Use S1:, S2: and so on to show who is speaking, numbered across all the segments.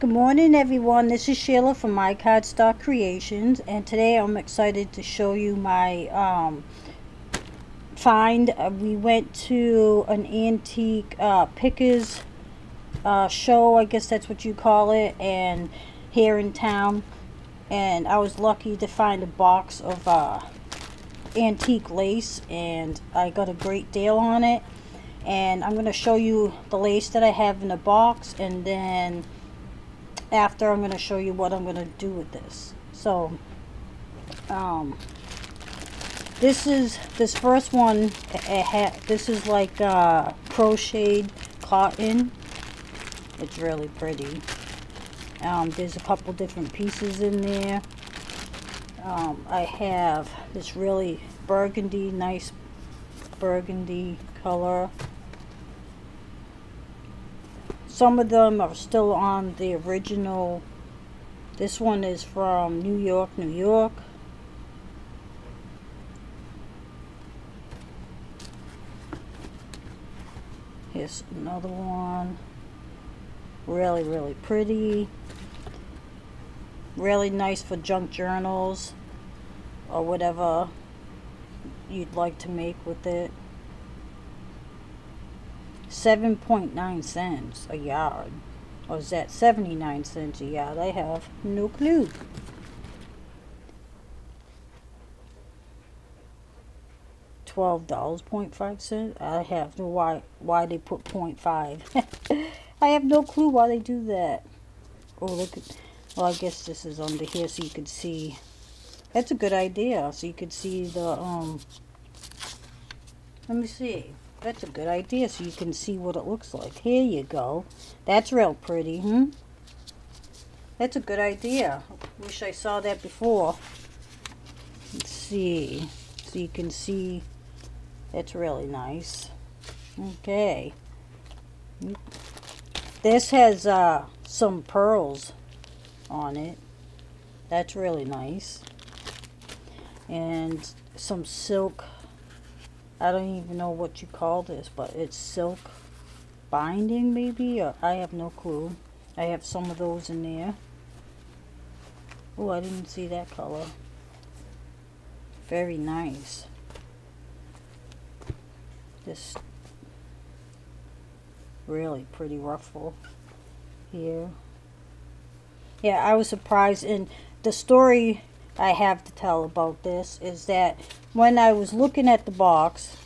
S1: Good morning, everyone. This is Sheila from My Cardstock Creations, and today I'm excited to show you my find. We went to an antique pickers show, I guess that's what you call it, and here in town, and I was lucky to find a box of antique lace, and I got a great deal on it. And I'm going to show you the lace that I have in the box, and then after I'm going to show you what I'm going to do with this. So this first one, this is like crocheted cotton. It's really pretty. There's a couple different pieces in there. I have this really nice burgundy color. Some of them are still on the original. This one is from New York, New York. Here's another one. Really pretty. Really nice for junk journals or whatever you'd like to make with it. 7.9 cents a yard. Or is that 79 cents a yard? I have no clue. $12.5. I have no why they put 0.5. I have no clue why they do that. Oh, look at, well, I guess this is under here so you could see. That's a good idea. So you could see the let me see. That's a good idea, so you can see what it looks like. Here you go. That's real pretty, That's a good idea. Wish I saw that before. Let's see. So you can see. That's really nice. Okay. This has some pearls on it. That's really nice. And some silk. I don't even know what you call this, but it's silk binding maybe, or I have no clue. I have some of those in there. Oh, I didn't see that color. Very nice. This really pretty ruffle here. Yeah, I was surprised. And the story I have to tell about this is that when I was looking at the box,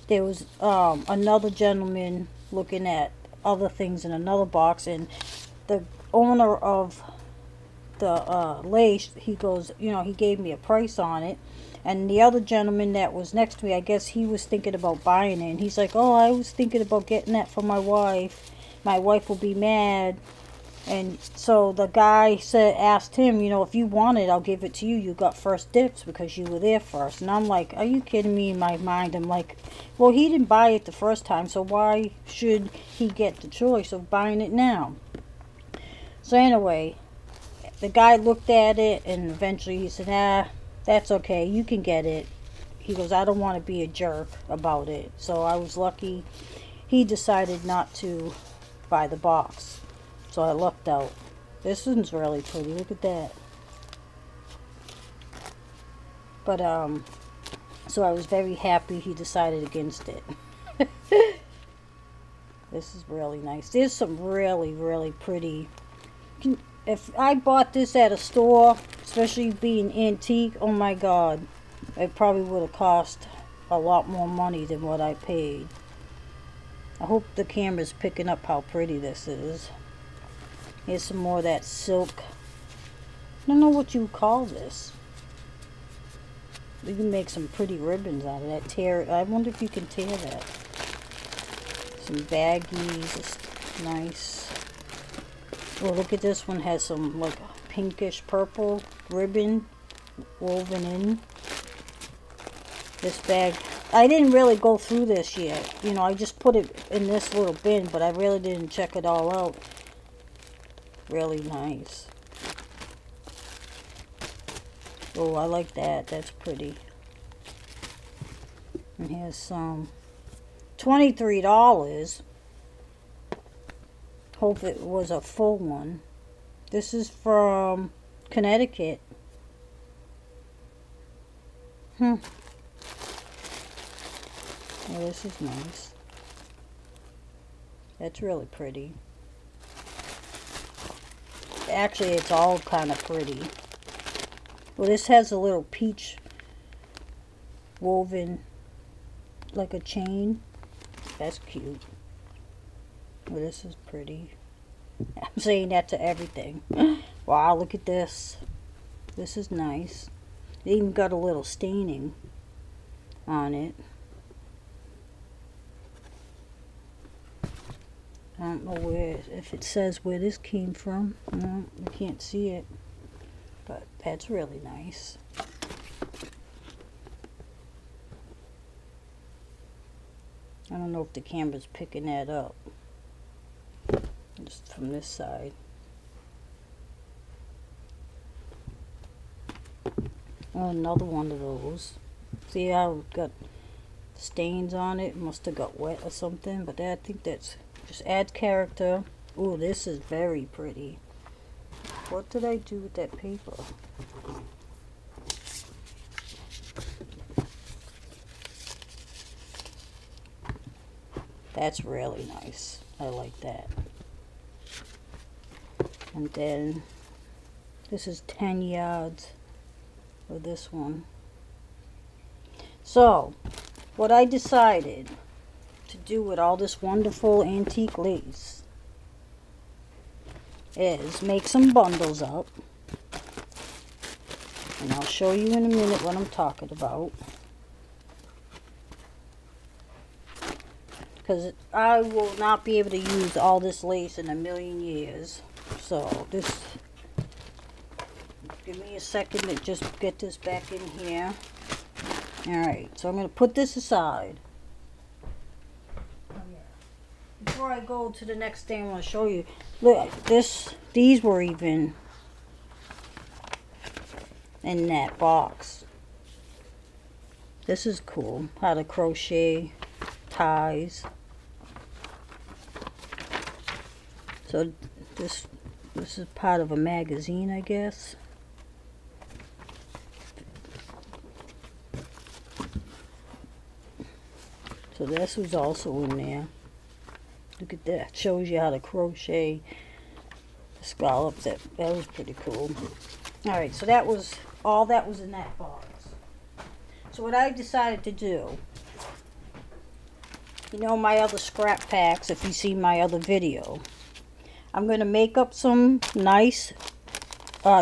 S1: there was another gentleman looking at other things in another box, and the owner of the lace, he goes, he gave me a price on it, and the other gentleman that was next to me, I guess he was thinking about buying it, and he's like, oh, I was thinking about getting that for my wife. My wife will be mad. And so the guy asked him, if you want it, I'll give it to you. You got first dibs because you were there first. And I'm like, are you kidding me? In my mind, I'm like, well, he didn't buy it the first time, so why should he get the choice of buying it now? So anyway, the guy looked at it, and eventually he said, that's okay, you can get it. He goes, I don't want to be a jerk about it. So I was lucky he decided not to buy the box. So I lucked out. This one's really pretty. Look at that. But, so I was very happy he decided against it. This is really nice. There's some really pretty. If I bought this at a store, especially being antique, oh my God, it probably would have cost a lot more money than what I paid. I hope the camera's picking up how pretty this is. Here's some more of that silk. I don't know what you call this. You can make some pretty ribbons out of that. I wonder if you can tear that. Some baggies. It's nice. Oh, look at this one. Has some like pinkish purple ribbon woven in. This bag. I didn't really go through this yet. I just put it in this little bin, but I really didn't check it all out. Really nice. Oh, I like that. That's pretty. And here's some $23. hope it was a full one. This is from Connecticut. Oh, this is nice. That's really pretty. Actually, it's all kind of pretty. Well, this has a little peach woven like a chain. That's cute. Well, this is pretty. I'm saying that to everything. Wow, look at this. This is nice. It even got a little staining on it. I don't know where, if it says where this came from. No, you can't see it. But that's really nice. I don't know if the camera's picking that up. Just from this side. Oh, another one of those. See how it got stains on it? Must have got wet or something. But I think that's just adds character. Oh, this is very pretty. What did I do with that paper? That's really nice. I like that. And then this is 10 yards for this one. So, what I decided to do with all this wonderful antique lace is make some bundles up. And I'll show you in a minute what I'm talking about. Because I will not be able to use all this lace in a million years. So this, give me a second to just get this back in here. Alright, so I'm going to put this aside. Before I go to the next thing I want to show you, look, these were even in that box. This is cool, how to crochet ties. So this is part of a magazine, I guess. So this was also in there. Look at that. Shows you how to crochet the scallops. That was pretty cool. Alright, so that was all that was in that box. So what I decided to do, you know my other scrap packs, if you see my other video, I'm going to make up some nice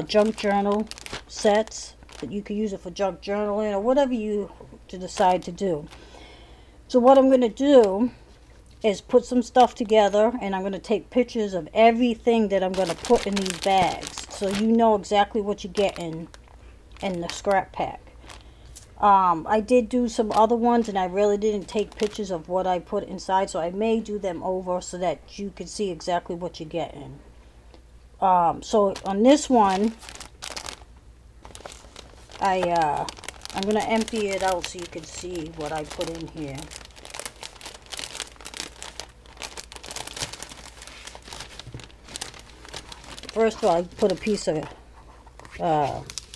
S1: junk journal sets that you can use it for junk journaling or whatever you decide to do. So what I'm going to do is put some stuff together, and I'm going to take pictures of everything that I'm going to put in these bags, so you know exactly what you're getting in the scrap pack. I did do some other ones, and I really didn't take pictures of what I put inside, so I may do them over so that you can see exactly what you're getting. So on this one, I'm going to empty it out so you can see what I put in here. First of all, I put a piece of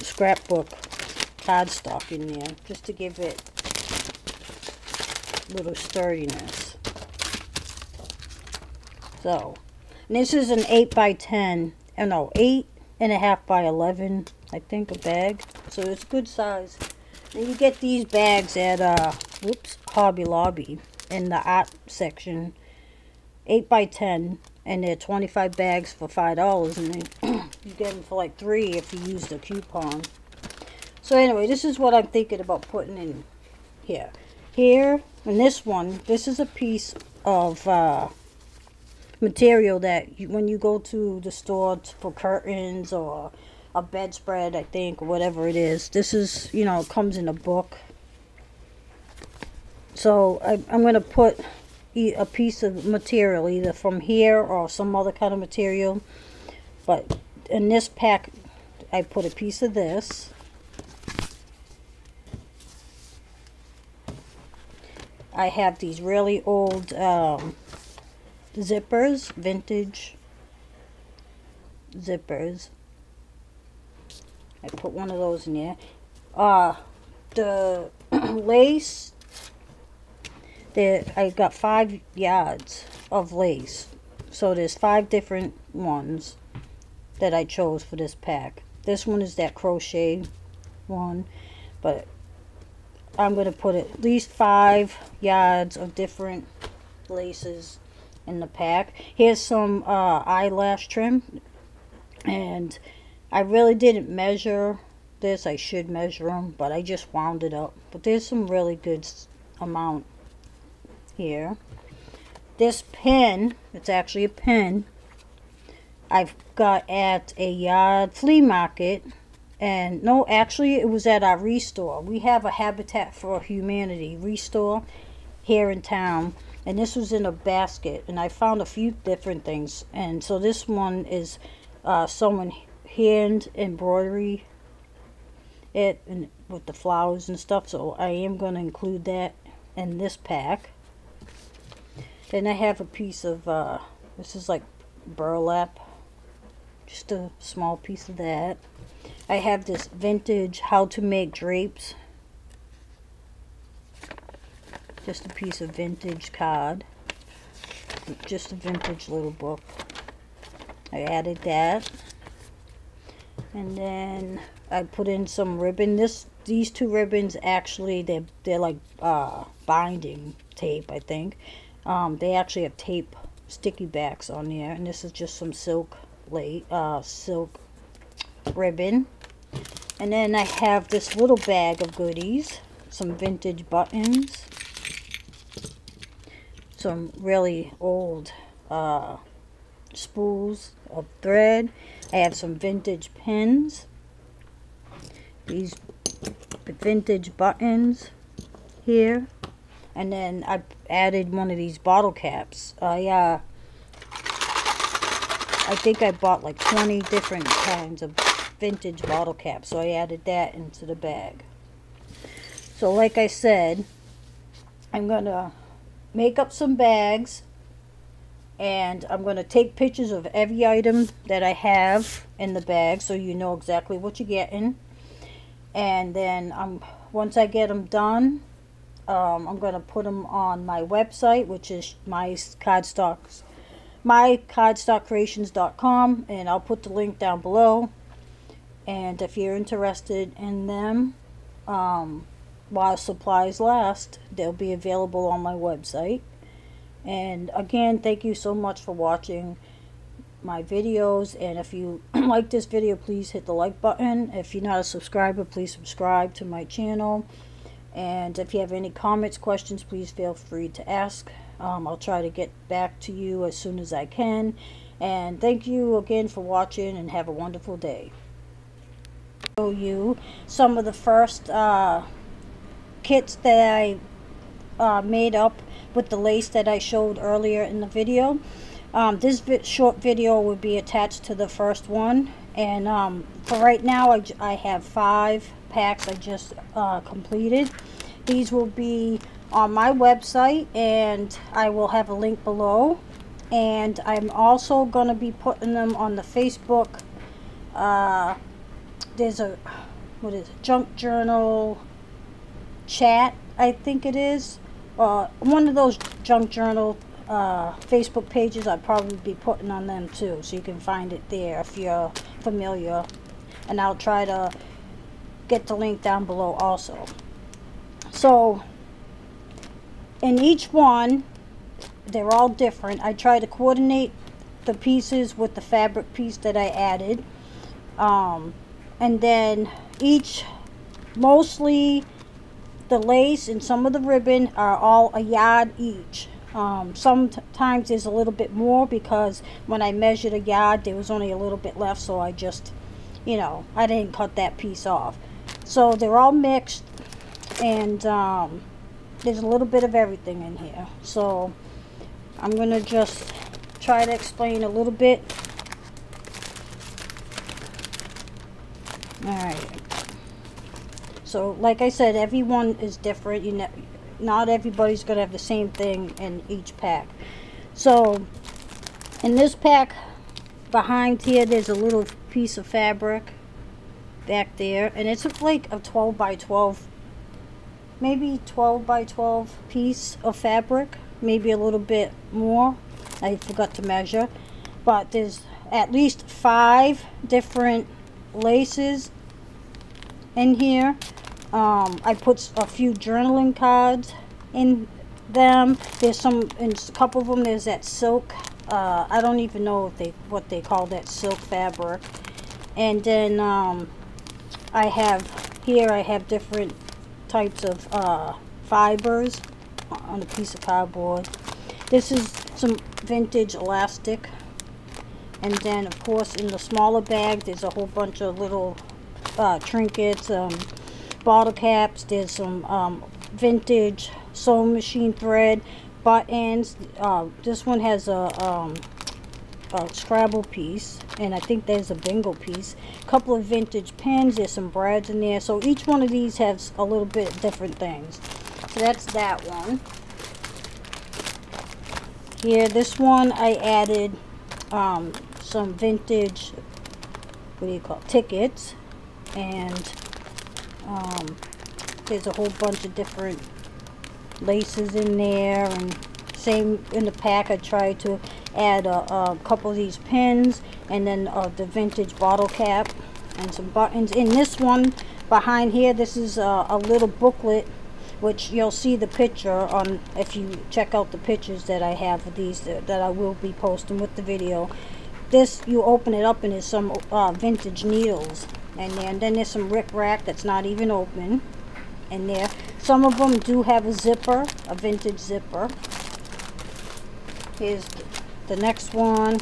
S1: scrapbook cardstock in there just to give it a little sturdiness. So, and this is an 8 by 10, oh no, 8.5 by 11, I think, a bag. So it's a good size. And you get these bags at Hobby Lobby in the art section. 8 by 10, and they're 25 bags for $5, and then you get them for like $3 if you use the coupon. So anyway, this is what I'm thinking about putting in here. Here, in this one, this is a piece of material that when you go to the store for curtains or a bedspread, I think, or whatever it is, this is, you know, it comes in a book. So I'm going to put a piece of material either from here or some other kind of material. But in this pack, I put a piece of this. I have these really old zippers, vintage zippers. I put one of those in there. The lace, I got 5 yards of lace. So there's 5 different ones that I chose for this pack. This one is that crochet one, but I'm going to put at least 5 yards of different laces in the pack. Here's some eyelash trim, and I really didn't measure this. I should measure them, but I just wound it up. But there's some really good amount here. This pin, it's actually a pin, I've got at a yard flea market. And no, actually it was at our Restore. We have a Habitat for Humanity Restore here in town, and this was in a basket, and I found a few different things. And so this one is someone hand embroidery it and with the flowers and stuff, so I am going to include that in this pack. Then I have a piece of this is like burlap, just a small piece of that. I have this vintage how to make drapes, just a piece of vintage card, just a vintage little book. I added that, and then I put in some ribbon. These 2 ribbons actually they're like binding tape, I think. They actually have tape sticky backs on there, and this is just some silk ribbon. And then I have this little bag of goodies, some vintage buttons, some really old spools of thread. I have some vintage pins, these vintage buttons here, and then I added one of these bottle caps. I think I bought like 20 different kinds of vintage bottle caps, so I added that into the bag. So like I said, I'm gonna make up some bags, and I'm gonna take pictures of every item that I have in the bag so you know exactly what you're getting. And then once I get them done, I'm gonna put them on my website, which is mycardstockcreations.com, and I'll put the link down below. And if you're interested in them, while supplies last, they'll be available on my website. And again, thank you so much for watching my videos, and if you like this video, please hit the like button. If you're not a subscriber, please subscribe to my channel. And if you have any comments, questions, please feel free to ask. I'll try to get back to you as soon as I can. And thank you again for watching, and have a wonderful day. Show you some of the first kits that I made up with the lace that I showed earlier in the video. This short video will be attached to the first one. And for right now, I have 5 packs I just completed. These will be on my website, and I will have a link below. And I'm also going to be putting them on the Facebook. There's a, what is it, Junk Journal chat, I think it is. One of those Junk Journal Facebook pages. I'll probably be putting on them too, so you can find it there if you're familiar. And I'll try to get the link down below also. So in each one, they're all different. I try to coordinate the pieces with the fabric piece that I added. And then mostly the lace and some of the ribbon are all a yard each. Sometimes there's a little bit more, because when I measured a yard, there was only a little bit left, so I just, I didn't cut that piece off. So they're all mixed, and there's a little bit of everything in here. So I'm going to just try to explain a little bit. Alright. So like I said, everyone is different. Not everybody's going to have the same thing in each pack. So In this pack behind here, there's a little piece of fabric back there, and it's like a 12 by 12, maybe 12 by 12 piece of fabric, maybe a little bit more. I forgot to measure, but there's at least 5 different laces in here. I put a few journaling cards in them. There's some, in a couple of them, there's that silk. I don't even know if what they call that silk fabric. And then I have different types of fibers on a piece of cardboard. This is some vintage elastic. And then, of course, in the smaller bag, there's a whole bunch of little trinkets, bottle caps. There's some vintage sewing machine thread, buttons. This one has a Scrabble piece, and I think there's a bingo piece. A couple of vintage pens. There's some brads in there. So each one of these has a little bit different things. So that's that one. Here, this one I added some vintage, what do you call it, tickets, and there's a whole bunch of different laces in there, and same in the pack. I tried to add a couple of these pins, and then the vintage bottle cap and some buttons. In this one behind here, this is a little booklet, which you'll see the picture on if you check out the pictures that I have of these that I will be posting with the video. This, you open it up and there's some vintage needles in there, and then there's some rickrack that's not even open in there. Some of them do have a zipper, a vintage zipper. Here's the next one.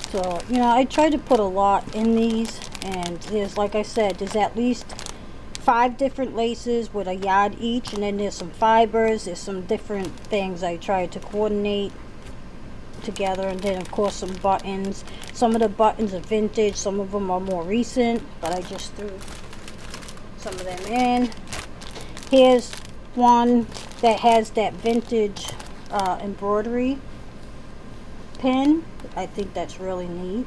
S1: So, you know, I tried to put a lot in these, and there's, like I said, there's at least 5 different laces with a yard each, and then there's some fibers, there's some different things I tried to coordinate together, and then of course some buttons. Some of the buttons are vintage, some of them are more recent, but I just threw some of them in. Here's one that has that vintage embroidery pin. I think that's really neat.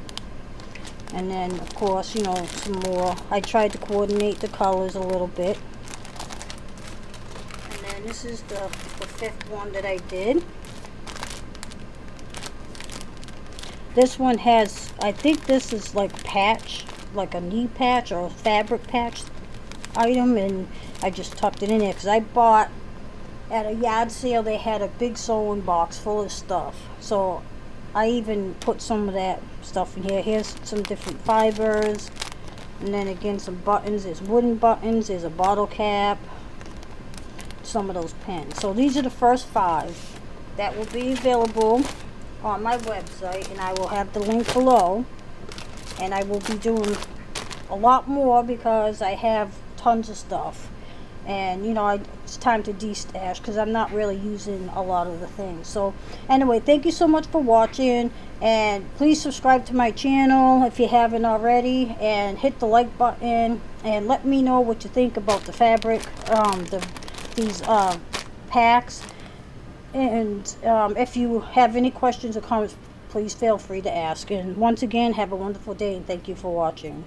S1: And then of course, you know, some more. I tried to coordinate the colors a little bit. And then this is the 5th one that I did. This one has, I think this is like patch, like a knee patch or a fabric patch item, and I just tucked it in there because I bought at a yard sale. They had a big sewing box full of stuff, so I even put some of that stuff in here. Here's some different fibers, and then again some buttons. There's wooden buttons, there's a bottle cap, some of those pens. So these are the first 5 that will be available on my website, and I will have the link below. And I will be doing a lot more because I have tons of stuff, and you know, it's time to de-stash because I'm not really using a lot of the things. So anyway, thank you so much for watching, and please subscribe to my channel if you haven't already, and hit the like button, and let me know what you think about the fabric, these packs. And if you have any questions or comments, please feel free to ask. And once again, have a wonderful day, and thank you for watching.